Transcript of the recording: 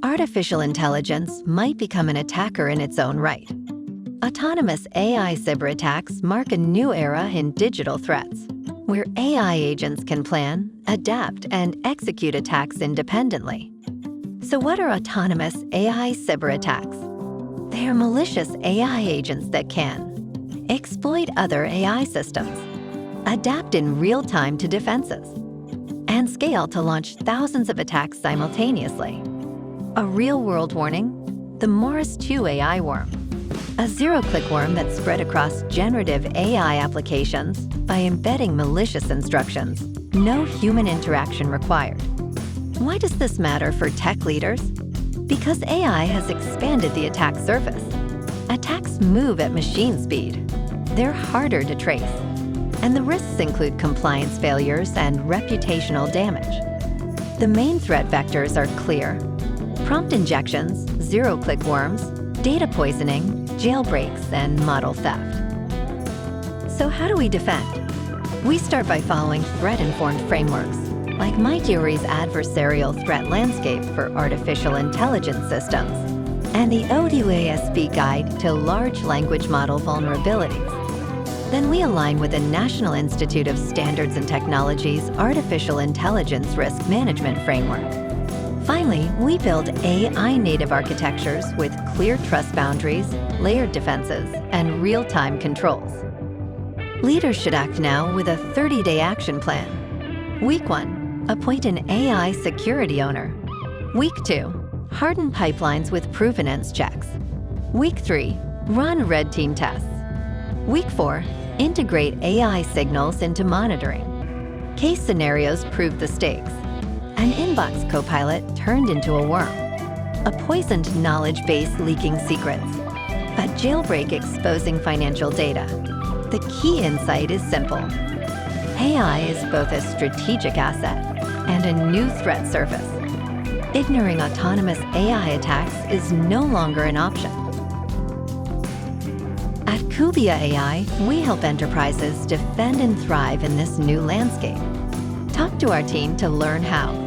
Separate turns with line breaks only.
Artificial intelligence might become an attacker in its own right. Autonomous AI cyberattacks mark a new era in digital threats, where AI agents can plan, adapt, and execute attacks independently. So what are autonomous AI cyberattacks? They are malicious AI agents that can exploit other AI systems, adapt in real time to defenses, and scale to launch thousands of attacks simultaneously. A real-world warning: the Morris 2 AI worm, a zero-click worm that spread across generative AI applications by embedding malicious instructions, no human interaction required. Why does this matter for tech leaders? Because AI has expanded the attack surface. Attacks move at machine speed. They're harder to trace. And the risks include compliance failures and reputational damage. The main threat vectors are clear: prompt injections, zero-click worms, data poisoning, jailbreaks, and model theft. So how do we defend? We start by following threat-informed frameworks, like MITRE's Adversarial Threat Landscape for Artificial Intelligence Systems and the OWASP Guide to Large Language Model Vulnerabilities. Then we align with the National Institute of Standards and Technology's Artificial Intelligence Risk Management Framework. Finally, we build AI-native architectures with clear trust boundaries, layered defenses, and real-time controls. Leaders should act now with a 30-day action plan. Week 1, appoint an AI security owner. Week 2, harden pipelines with provenance checks. Week 3, run red team tests. Week 4, integrate AI signals into monitoring. Case scenarios prove the stakes. An inbox copilot turned into a worm. A poisoned knowledge base leaking secrets. A jailbreak exposing financial data. The key insight is simple. AI is both a strategic asset and a new threat surface. Ignoring autonomous AI attacks is no longer an option. At Kubia AI, we help enterprises defend and thrive in this new landscape. Talk to our team to learn how.